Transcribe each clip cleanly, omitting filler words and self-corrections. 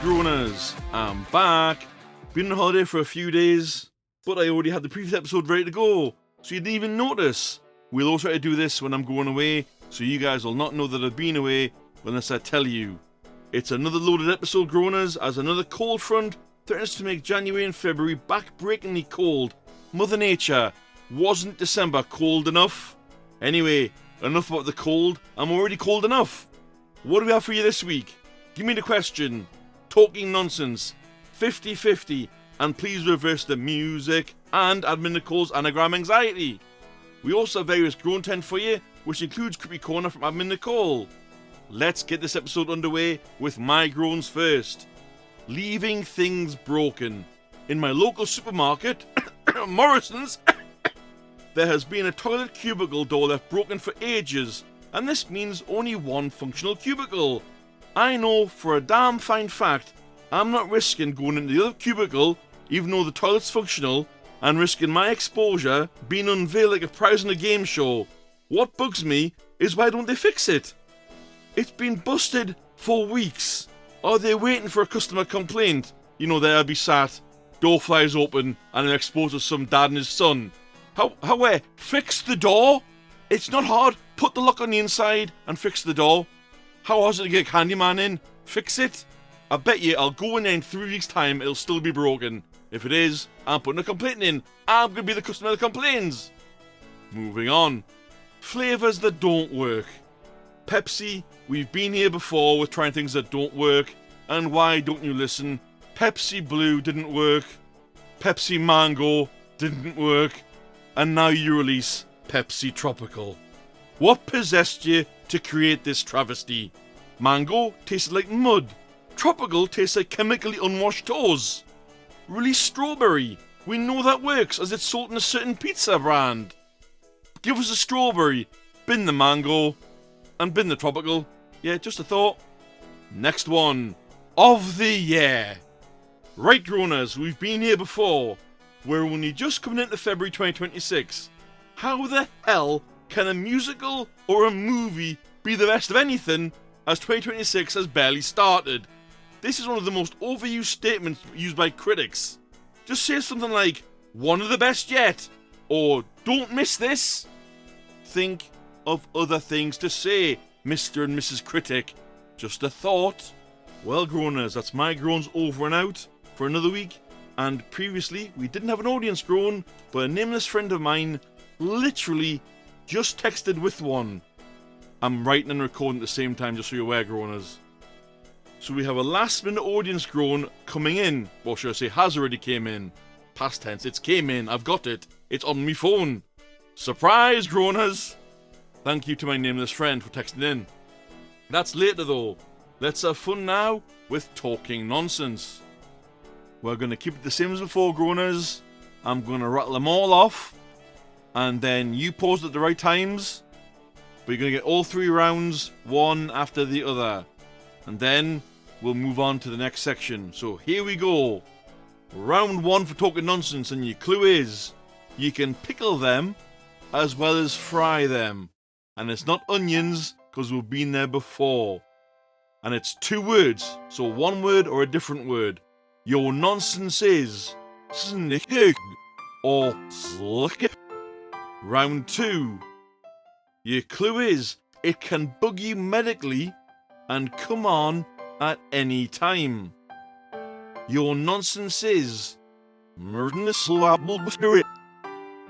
Groaners, I'm back. Been on holiday for a few days, but I already had the previous episode ready to go, so you didn't even notice. We'll also try to do this when I'm going away, so you guys will not know that I've been away unless I tell you. It's another loaded episode, Groaners, as another cold front threatens to make January and February back-breakingly cold. Mother Nature, wasn't December cold enough? Anyway, enough about the cold. I'm already cold enough. What do we have for you this week? Give me the question. Talking nonsense, 50-50, and please reverse the music and admin Nicole's Anagram anxiety. We also have various groantent for you, which includes Creepy Corner from admin Nicole. Let's get this episode underway with my groans first. Leaving things broken. In my local supermarket, Morrison's, there has been a toilet cubicle door left broken for ages, and this means only one functional cubicle. I know for a damn fine fact I'm not risking going into the other cubicle, even though the toilet's functional, and risking my exposure being unveiled like a prize in a game show. What bugs me is why don't they fix it? It's been busted for weeks. Are they waiting for a customer complaint? You know, there I'll be sat, door flies open, and I'm exposed to some dad and his son. How, fix the door? It's not hard. Put the lock on the inside and fix the door. How hard is it to get a handyman in? Fix it? I bet you I'll go in there in 3 weeks' time, it'll still be broken. If it is, I'm putting a complaint in. I'm going to be the customer that complains. Moving on. Flavours that don't work. Pepsi, we've been here before with trying things that don't work. And why don't you listen? Pepsi Blue didn't work. Pepsi Mango didn't work. And now you release Pepsi Tropical. What possessed you to create this travesty? Mango tasted like mud. Tropical tastes like chemically unwashed toes. Release strawberry. We know that works as it's sold in a certain pizza brand. Give us a strawberry, bin the mango, and bin the tropical. Yeah, just a thought. Next one. Of the year. Right, Groaners, we've been here before. We're only just coming into February 2026. How the hell can a musical or a movie be the best of anything as 2026 has barely started? This is one of the most overused statements used by critics. Just say something like, one of the best yet, or don't miss this. Think of other things to say, Mr. and Mrs. Critic. Just a thought. Well, Groaners, that's my groans over and out for another week. And previously, we didn't have an audience groan, but a nameless friend of mine literally just texted with one. I'm writing and recording at the same time, just so you're aware, Groaners. So we have a last minute audience groan coming in. Or should I say has already came in. Past tense, it's came in, I've got it. It's on me phone. Surprise, Groaners! Thank you to my nameless friend for texting in. That's later though. Let's have fun now with talking nonsense. We're going to keep it the same as before, Groaners. I'm going to rattle them all off. And then you pause at the right times. But you're going to get all 3 rounds, one after the other. And then we'll move on to the next section. So here we go. Round 1 for talking nonsense. And your clue is, you can pickle them as well as fry them. And it's not onions, because we've been there before. And it's 2 words. So 1 word or a different word. Your nonsense is snick or slick. Round 2. Your clue is, it can bug you medically and come on at any time. Your nonsense is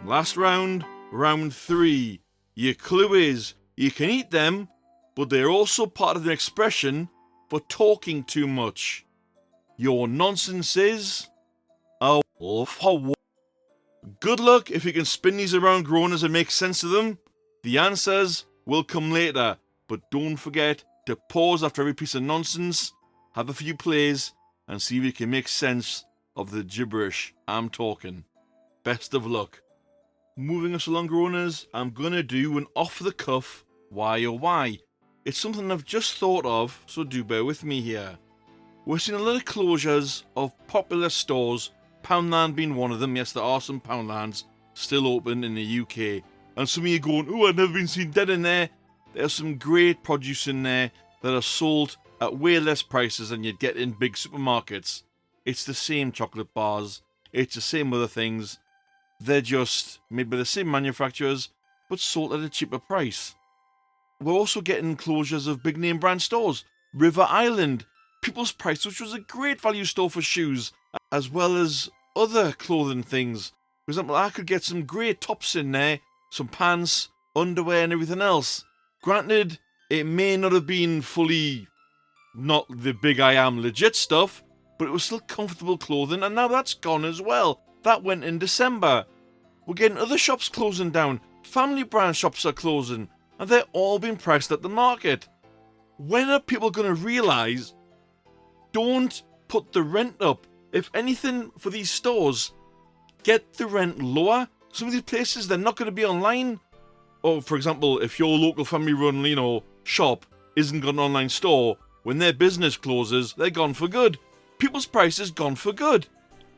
last round, round 3. Your clue is, you can eat them, but they're also part of an expression for talking too much. Your nonsense is good luck if you can spin these around, Groaners, and make sense of them. The answers will come later, but don't forget to pause after every piece of nonsense, have a few plays, and see if you can make sense of the gibberish I'm talking. Best of luck. Moving us along, Groaners, I'm gonna do an off-the-cuff why or why. It's something I've just thought of, so do bear with me here. We're seeing a lot of closures of popular stores, Poundland being one of them. Yes, there are some Poundlands still open in the UK. And some of you going, oh, I've never been seen dead in there. There's some great produce in there that are sold at way less prices than you'd get in big supermarkets. It's the same chocolate bars. It's the same other things. They're just made by the same manufacturers, but sold at a cheaper price. We're also getting closures of big name brand stores. River Island, People's Price, which was a great value store for shoes, as well as other clothing things. For example, I could get some great tops in there, some pants, underwear and everything else. Granted, it may not have been fully not the big I am legit stuff, but it was still comfortable clothing, and now that's gone as well. That went in December. We're getting other shops closing down. Family brand shops are closing, and they're all being priced at the market. When are people going to realise, don't put the rent up? If anything, for these stores, get the rent lower. Some of these places, they're not going to be online. Or, for example, if your local family-run, shop isn't got an online store, when their business closes, they're gone for good. People's Price is gone for good.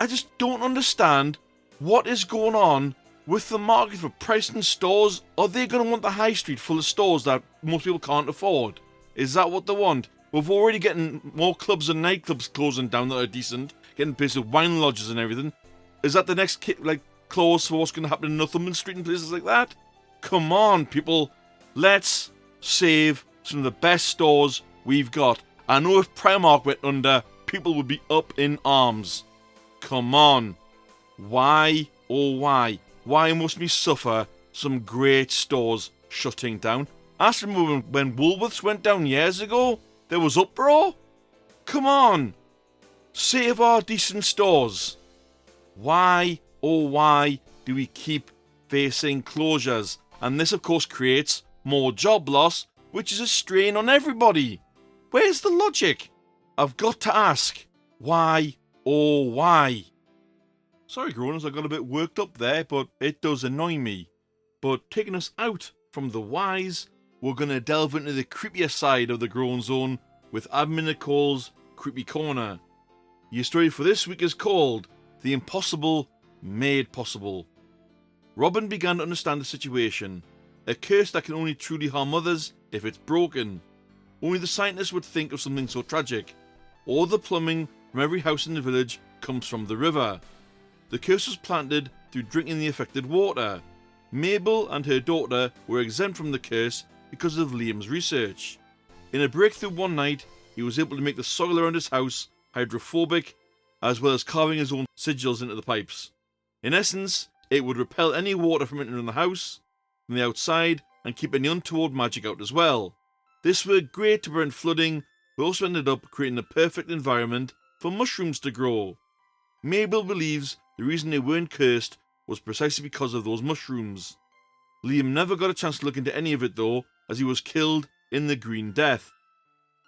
I just don't understand what is going on with the market for pricing stores. Are they going to want the high street full of stores that most people can't afford? Is that what they want? We've already getting more clubs and nightclubs closing down that are decent, getting places with wine lodges and everything. Is that the next clause for what's going to happen in Northumberland Street and places like that? Come on, people. Let's save some of the best stores we've got. I know if Primark went under, people would be up in arms. Come on. Why, oh why? Why must we suffer some great stores shutting down? I remember when Woolworths went down years ago, there was uproar. Come on. Save our decent stores. Why, oh why, do we keep facing closures? And this, of course, creates more job loss, which is a strain on everybody. Where's the logic? I've got to ask, why, oh why? Sorry, Groaners, I got a bit worked up there, but it does annoy me. But taking us out from the whys, we're going to delve into the creepier side of the Groan Zone with Admin Nicole's Creepy Corner. Your story for this week is called The Impossible Made Possible. Robin began to understand the situation. A curse that can only truly harm others if it's broken. Only the scientists would think of something so tragic. All the plumbing from every house in the village comes from the river. The curse was planted through drinking the affected water. Mabel and her daughter were exempt from the curse because of Liam's research. In a breakthrough one night, he was able to make the soil around his house hydrophobic, as well as carving his own sigils into the pipes. In essence, it would repel any water from entering the house from the outside and keep any untoward magic out as well. This worked great to prevent flooding, but also ended up creating a perfect environment for mushrooms to grow. Mabel believes the reason they weren't cursed was precisely because of those mushrooms. Liam never got a chance to look into any of it though, as he was killed in the Green Death.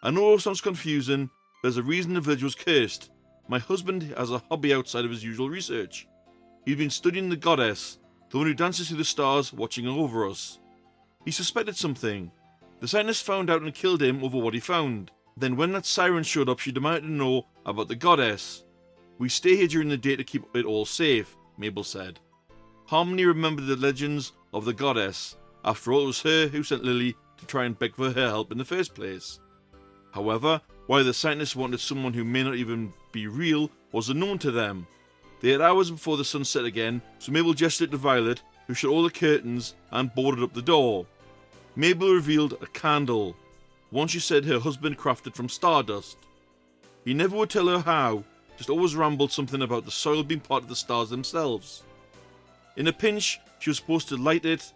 I know it sounds confusing, but there's a reason the village was cursed. My husband has a hobby outside of his usual research. He'd been studying the goddess, the one who dances through the stars watching over us. He suspected something. The scientist found out and killed him over what he found. Then when that siren showed up, she demanded to know about the goddess. We stay here during the day to keep it all safe, Mabel said. Harmony remembered the legends of the goddess. After all, it was her who sent Lily to try and beg for her help in the first place. However, why the scientists wanted someone who may not even be real was unknown to them. They had hours before the sun set again, so Mabel gestured to Violet, who shut all the curtains and boarded up the door. Mabel revealed a candle, one she said her husband crafted from stardust. He never would tell her how, just always rambled something about the soil being part of the stars themselves. In a pinch, she was supposed to light it,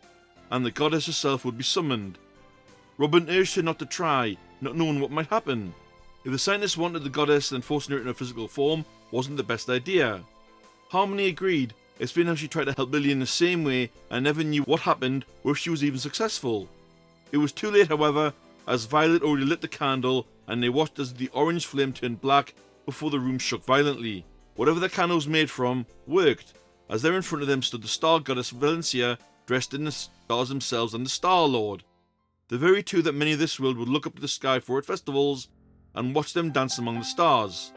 and the goddess herself would be summoned. Robin urged her not to try, not knowing what might happen. If the scientists wanted the goddess, then forcing her in her physical form wasn't the best idea. Harmony agreed, explaining how she tried to help Lily in the same way and never knew what happened or if she was even successful. It was too late, however, as Violet already lit the candle and they watched as the orange flame turned black before the room shook violently. Whatever the candle was made from worked, as there in front of them stood the star goddess Valencia, dressed in the stars themselves and the Star Lord. The very two that many of this world would look up to the sky for at festivals and watch them dance among the stars.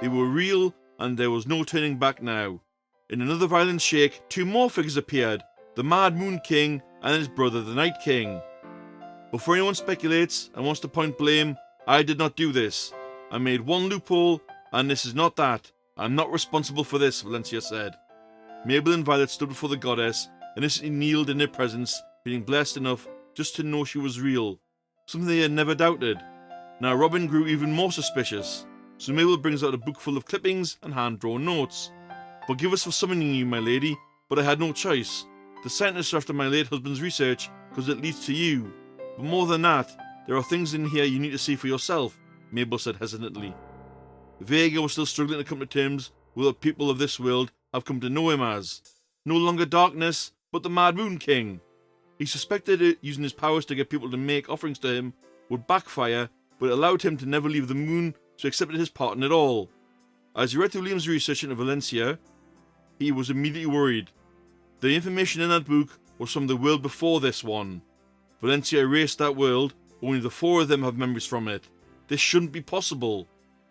They were real, and there was no turning back now. In another violent shake, two more figures appeared, the Mad Moon King and his brother the Night King. Before anyone speculates and wants to point blame, I did not do this. I made one loophole, and this is not that. I'm not responsible for this, Valencia said. Mabel and Violet stood before the goddess and instantly kneeled in her presence, feeling blessed enough just to know she was real, something they had never doubted. Now Robin grew even more suspicious, so Mabel brings out a book full of clippings and hand-drawn notes. Forgive us for summoning you, my lady, but I had no choice. The scientists are after my late husband's research because it leads to you. But more than that, there are things in here you need to see for yourself, Mabel said hesitantly. Vega was still struggling to come to terms with what people of this world have come to know him as. No longer darkness, but the Mad Moon King. He suspected it using his powers to get people to make offerings to him would backfire, but it allowed him to never leave the moon, so he accepted his part in it all. As he read through Liam's research into Valencia, he was immediately worried. The information in that book was from the world before this one. Valencia erased that world, only the four of them have memories from it. This shouldn't be possible.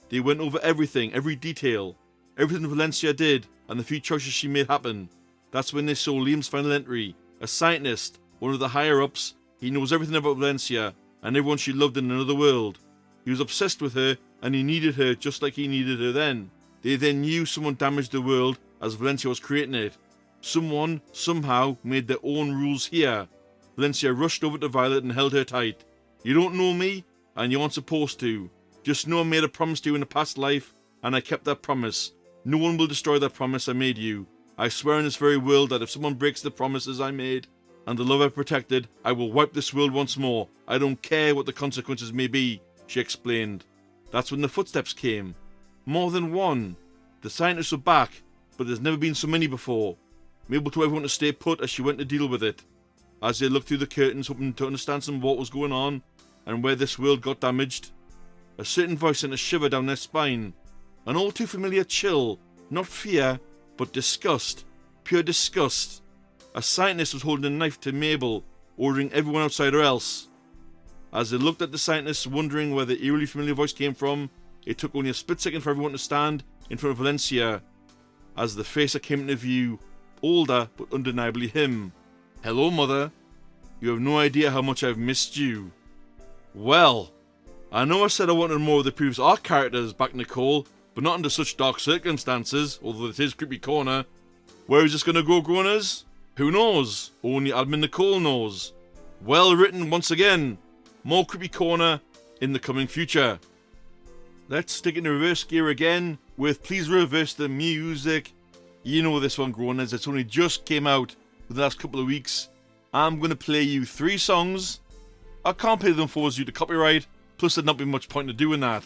They went over everything, every detail, everything Valencia did, and the few choices she made happen. That's when they saw Liam's final entry. A scientist, one of the higher-ups, he knows everything about Valencia, and everyone she loved in another world. He was obsessed with her, and he needed her just like he needed her then. They then knew someone damaged the world as Valencia was creating it. Someone, somehow, made their own rules here. Valencia rushed over to Violet and held her tight. You don't know me, and you aren't supposed to. Just know I made a promise to you in a past life, and I kept that promise. No one will destroy that promise I made you. I swear in this very world that if someone breaks the promises I made, and the love I protected, I will wipe this world once more. I don't care what the consequences may be, she explained. That's when the footsteps came. More than one. The scientists were back, but there's never been so many before. Mabel told everyone to stay put as she went to deal with it. As they looked through the curtains, hoping to understand some of what was going on, and where this world got damaged, a certain voice sent a shiver down their spine. An all too familiar chill, not fear, but disgust. Pure disgust. A scientist was holding a knife to Mabel, ordering everyone outside or else. As they looked at the scientists, wondering where the eerily familiar voice came from, it took only a split second for everyone to stand in front of Valencia, as the facer came into view, older but undeniably him. Hello, Mother. You have no idea how much I've missed you. Well, I know I said I wanted more of the previous arc characters back, Nicole, but not under such dark circumstances, although it is Creepy Corner. Where is this going to go, Groaners? Who knows? Only Admin Nicole knows. Well written once again. More Creepy Corner in the coming future. Let's stick it in reverse gear again with Please Reverse the Music. You know this one, Groaners. It's only just came out for the last couple of weeks. I'm going to play you 3 songs. I can't play them forwards due to copyright, plus there'd not be much point in doing that.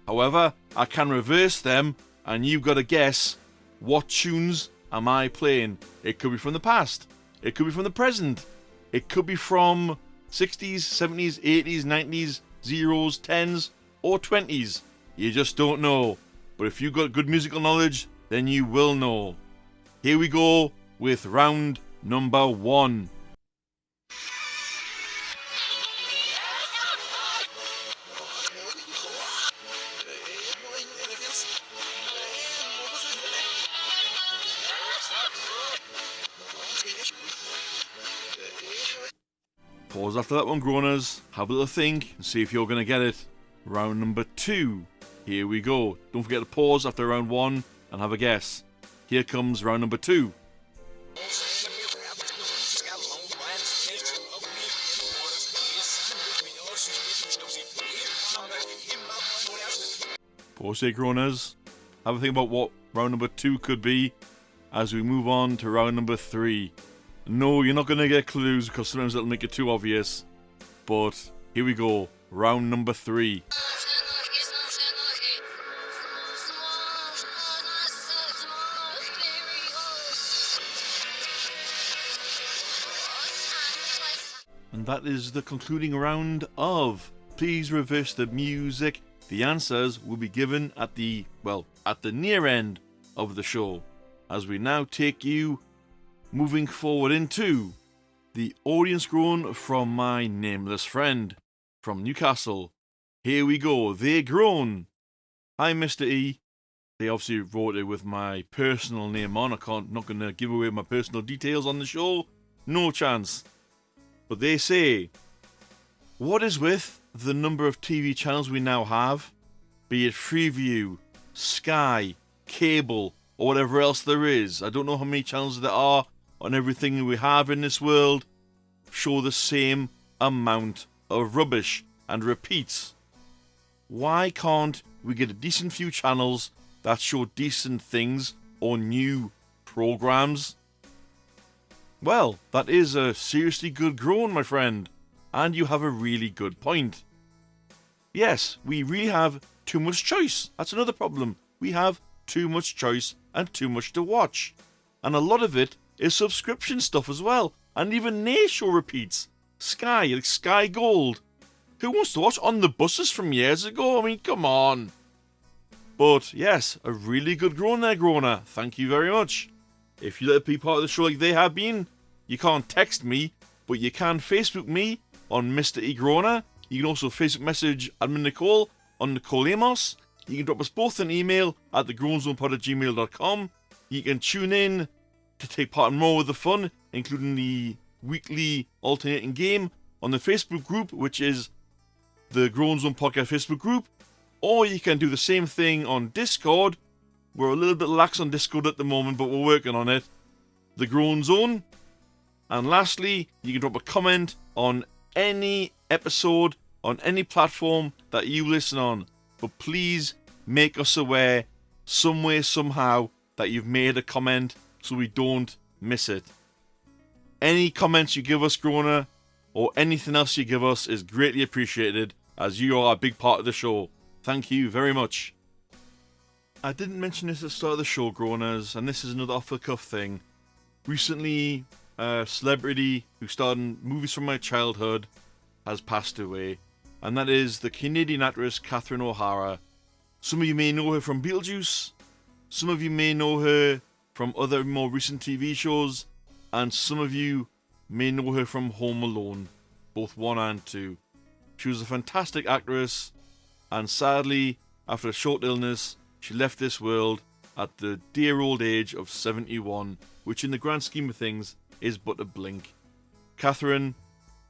However, I can reverse them, and you've got to guess what tunes am I playing. It could be from the past. It could be from the present. It could be from 60s, 70s, 80s, 90s, 0s, 10s, or 20s. You just don't know. But if you've got good musical knowledge, then you will know. Here we go with round number 1. Pause after that one, Groaners. Have a little think and see if you're going to get it. Round number 2. Here we go. Don't forget to pause after round 1 and have a guess. Here comes round number 2. Pause here, Groaners. Have a think about what round number 2 could be as we move on to round number 3. No, you're not going to get clues because sometimes it'll make it too obvious. But here we go. Round number 3. And that is the concluding round of Please Reverse the Music. the answers will be given at the near end of the show, as we now take you moving forward into the audience groan from my nameless friend from Newcastle. Here we go. They groan. Hi, Mr. E. They obviously wrote it with my personal name on. Not going to give away my personal details on the show. No chance. But they say, what is with the number of TV channels we now have? Be it Freeview, Sky, Cable, or whatever else there is. I don't know how many channels there are on everything we have in this world. Show the same amount of rubbish and repeats. Why can't we get a decent few channels that show decent things or new programs? Well, that is a seriously good groan, my friend, and you have a really good point. Yes, we really have too much choice. That's another problem. We have too much choice and too much to watch. And a lot of it is subscription stuff as well, and even their show repeats. Sky, like Sky Gold. Who wants to watch On the Buses from years ago? I mean, come on. But yes, a really good groan there, Groaner. Thank you very much. If you'd like to be part of the show like they have been, you can't text me, but you can Facebook me on Mr. E. Groaner. You can also Facebook message admin Nicole on Nicole Amos. You can drop us both an email at thegroanzonepod@gmail.com. You can tune in to take part in more of the fun, including the weekly alternating game on the Facebook group, which is the Groan Zone Podcast Facebook group. Or you can do the same thing on Discord. We're a little bit lax on Discord at the moment, but we're working on it. The Groan Zone. And lastly, you can drop a comment on any episode on any platform that you listen on. But please make us aware, some way, somehow, that you've made a comment so we don't miss it. Any comments you give us, Groaner, or anything else you give us is greatly appreciated, as you are a big part of the show. Thank you very much. I didn't mention this at the start of the show, Groaners, and this is another off-the-cuff thing. Recently, a celebrity who starred in movies from my childhood has passed away, and that is the Canadian actress Catherine O'Hara. Some of you may know her from Beetlejuice, some of you may know her from other more recent TV shows, and some of you may know her from Home Alone, both 1 and 2. She was a fantastic actress, and sadly, after a short illness, she left this world at the dear old age of 71, which in the grand scheme of things is but a blink. Catherine,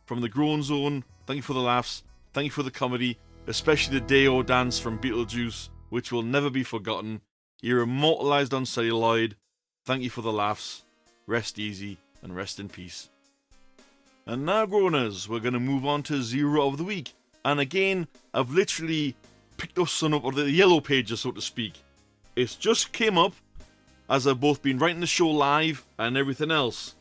from the Groan Zone, thank you for the laughs, thank you for the comedy, especially the Day-O dance from Beetlejuice, which will never be forgotten. You're immortalised on celluloid. Thank you for the laughs. Rest easy and rest in peace. And now, Groaners, we're going to move on to Zero of the Week. And again, I've literally picked this son up, or the yellow pages, so to speak. It's just came up as I've both been writing the show live and everything else.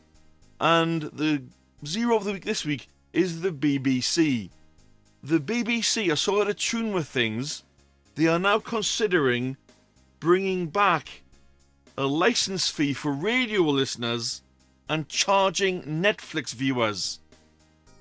And the Zero of the Week this week is the BBC. The BBC are so out of tune with things, they are now considering bringing back a license fee for radio listeners and charging Netflix viewers.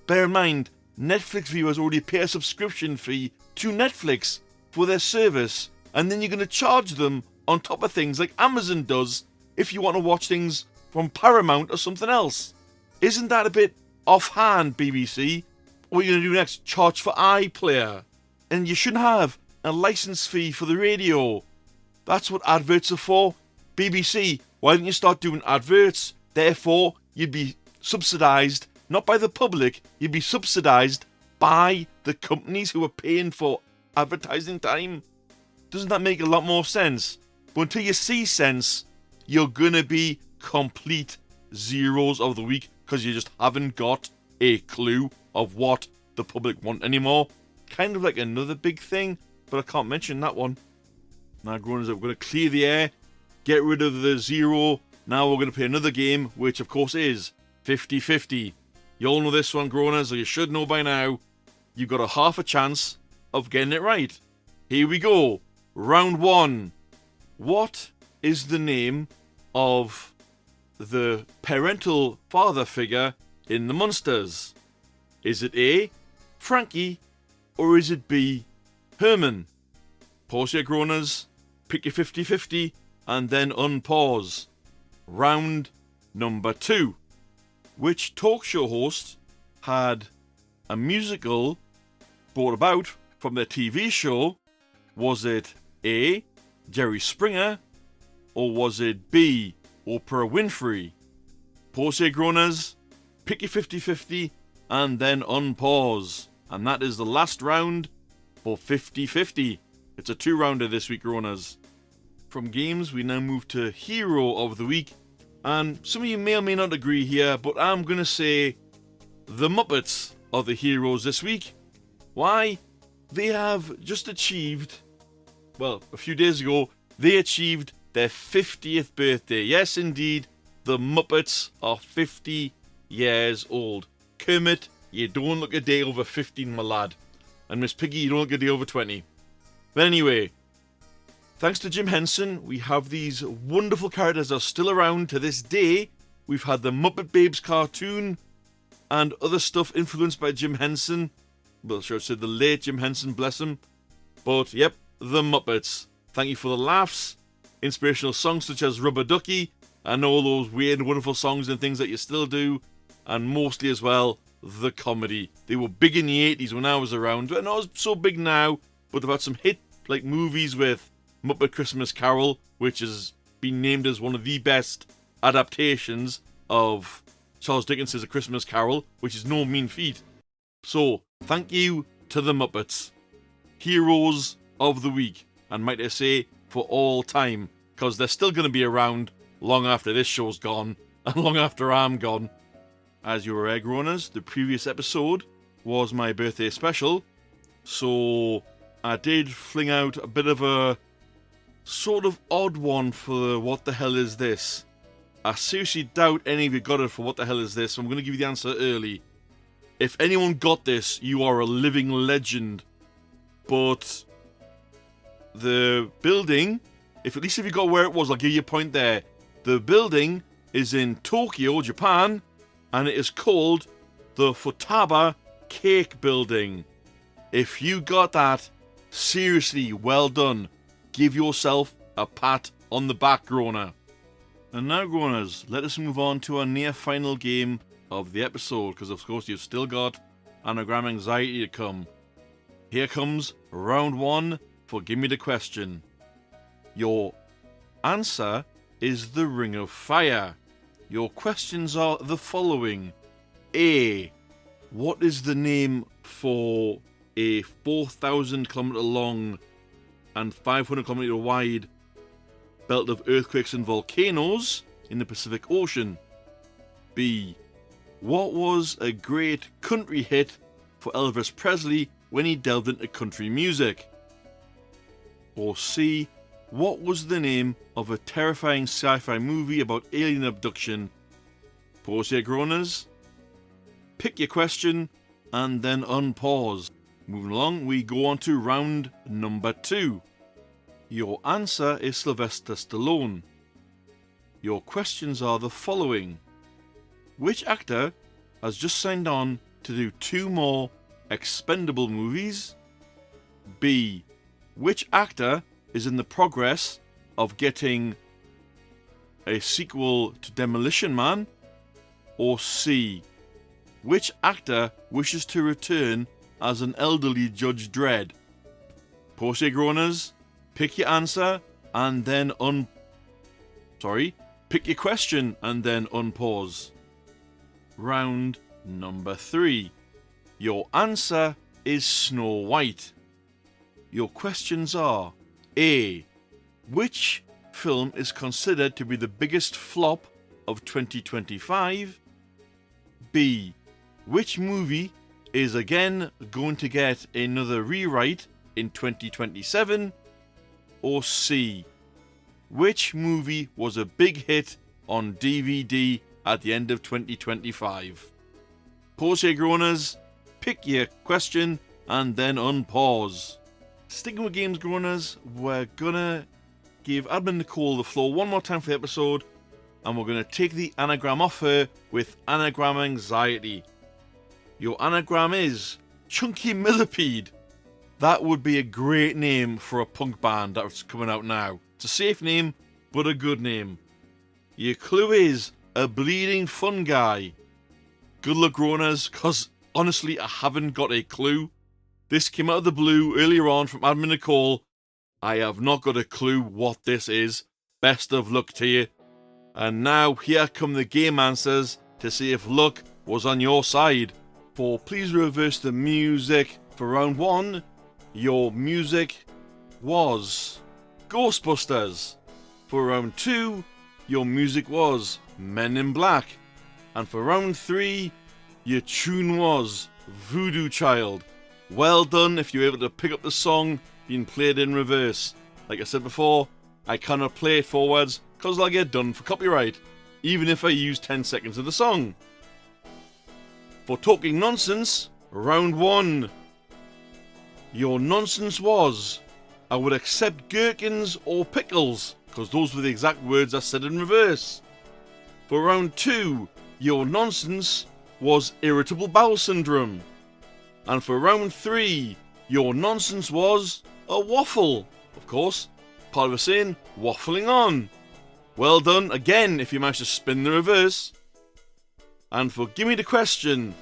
Bear in mind, Netflix viewers already pay a subscription fee to Netflix for their service, and then you're going to charge them on top of things like Amazon does if you want to watch things from Paramount or something else. Isn't that a bit offhand, BBC? What are you going to do next? Charge for iPlayer? And you shouldn't have a license fee for the radio. That's what adverts are for. BBC, why didn't you start doing adverts? Therefore, you'd be subsidised, not by the public, you'd be subsidised by the companies who are paying for advertising time. Doesn't that make a lot more sense? But until you see sense, you're going to be complete zeros of the week because you just haven't got a clue of what the public want anymore. Kind of like another big thing, but I can't mention that one. Now, Groaners, we're going to clear the air, get rid of the zero. Now we're going to play another game, which of course is 50-50. You all know this one, Groaners, or you should know by now. You've got a half a chance of getting it right. Here we go. Round 1. What is the name of the parental father figure in the Munsters? Is it A, Frankie, or is it B, Herman? Pause your groaners, pick your 50-50, and then unpause. Round number 2. Which talk show host had a musical brought about from their TV show? Was it A, Jerry Springer, or was it B, Oprah Winfrey? Pause your groaners, pick your 50-50, and then unpause. And that is the last round for 50-50. It's a 2-rounder this week, groaners. From games, we now move to Hero of the Week. And some of you may or may not agree here, but I'm going to say the Muppets are the heroes this week. Why? They have just achieved, well, a few days ago, they achieved their 50th birthday. Yes, indeed, the Muppets are 50 years old. Kermit, you don't look a day over 15, my lad. And Miss Piggy, you don't look a day over 20. But anyway, thanks to Jim Henson, we have these wonderful characters that are still around to this day. We've had the Muppet Babes cartoon and other stuff influenced by Jim Henson. Well, sure, I said the late Jim Henson, bless him. But, yep, the Muppets. Thank you for the laughs, inspirational songs such as Rubber Ducky, and all those weird and wonderful songs and things that you still do, and mostly as well, the comedy. They were big in the 80s when I was around, and not so big now, but they've had some hit like movies with Muppet Christmas Carol, which has been named as one of the best adaptations of Charles Dickens' A Christmas Carol, which is no mean feat. So, thank you to the Muppets. Heroes of the Week, and might I say, for all time, because they're still going to be around long after this show's gone, and long after I'm gone. As you were aware, Groaners, the previous episode was my birthday special, so I did fling out a bit of a sort of odd one for What the Hell Is This? I seriously doubt any of you got it for What the Hell Is This, so I'm going to give you the answer early. If anyone got this, you are a living legend. But the building, at least if you got where it was, I'll give you a point there. The building is in Tokyo, Japan, and it is called the Futaba Cake Building. If you got that, seriously, well done. Give yourself a pat on the back, Groaner. And now, Groaners, let us move on to our near final game of the episode, because of course you've still got Anagram anxiety to come. Here comes round 1 for Give Me the Question. Your answer is the Ring of Fire. Your questions are the following. A. What is the name for a 4,000 kilometer long and 500 kilometer wide belt of earthquakes and volcanoes in the Pacific Ocean? B. What was a great country hit for Elvis Presley when he delved into country music? Or C. What was the name of a terrifying sci-fi movie about alien abduction? Pause your groaners, pick your question, and then unpause. Moving along, we go on to round number 2. Your answer is Sylvester Stallone. Your questions are the following. Which actor has just signed on to do 2 more Expendable movies? B. Which actor is in the progress of getting a sequel to Demolition Man? Or C. Which actor wishes to return as an elderly Judge Dredd? Pause your groaners, pick your answer, and then pick your question and then unpause. Round number 3. Your answer is Snow White. Your questions are: A. Which film is considered to be the biggest flop of 2025? B. Which movie is again going to get another rewrite in 2027? Or C. Which movie was a big hit on DVD at the end of 2025? Pause your groaners, pick your question, and then unpause. Sticking with games, groaners, we're gonna give Admin Nicole the floor one more time for the episode, and we're gonna take the anagram off her with Anagram anxiety. Your anagram is Chunky Millipede. That would be a great name for a punk band that's coming out now. It's a safe name, but a good name. Your clue is a bleeding fun guy. Good luck, Groaners, because honestly, I haven't got a clue. This came out of the blue earlier on from admin Nicole. I have not got a clue what this is. Best of luck to you. And now here come the game answers to see if luck was on your side. For please reverse the music for round 1. Your music was Ghostbusters. For round 2, your music was Men in Black. And for round 3, your tune was Voodoo Child. Well done if you're able to pick up the song being played in reverse. Like I said before, I cannot play it forwards because I'll get done for copyright, even if I use 10 seconds of the song. For talking nonsense, round 1. Your nonsense was, I would accept gherkins or pickles, because those were the exact words I said in reverse. For round 2, your nonsense was irritable bowel syndrome. And for round 3, your nonsense was a waffle. Of course, part of a saying, waffling on. Well done again if you managed to spin the reverse. And for Gimme the Question,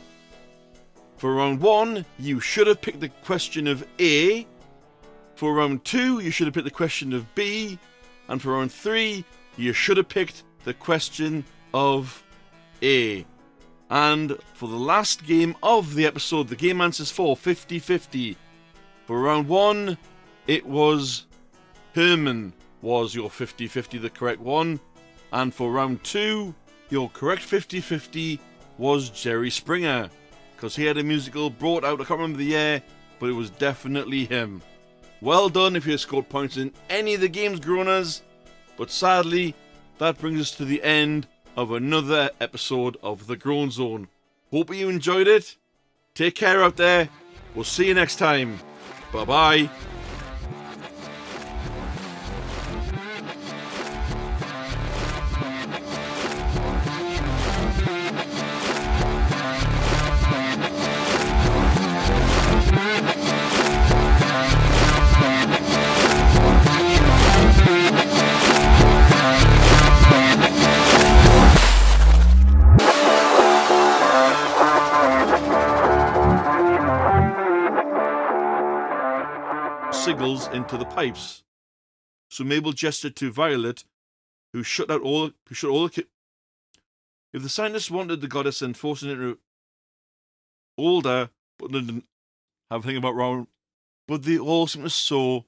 for round 1, you should have picked the question of A. For round 2, you should have picked the question of B. And for round 3, you should have picked the question of A. And for the last game of the episode, the game answers for 50-50. For round 1, it was Herman was your 50-50, the correct one. And for round 2, your correct 50-50 was Jerry Springer, because he had a musical brought out, I can't remember the year, but it was definitely him. Well done if you have scored points in any of the games, Groaners. But sadly, that brings us to the end of another episode of the Groan Zone. Hope you enjoyed it. Take care out there. We'll see you next time. Bye-bye. Sigils into the pipes. So Mabel gestured to Violet, who shut all the If the scientists wanted the goddess and forced it into older, but didn't have a thing about wrong, but they all seem to saw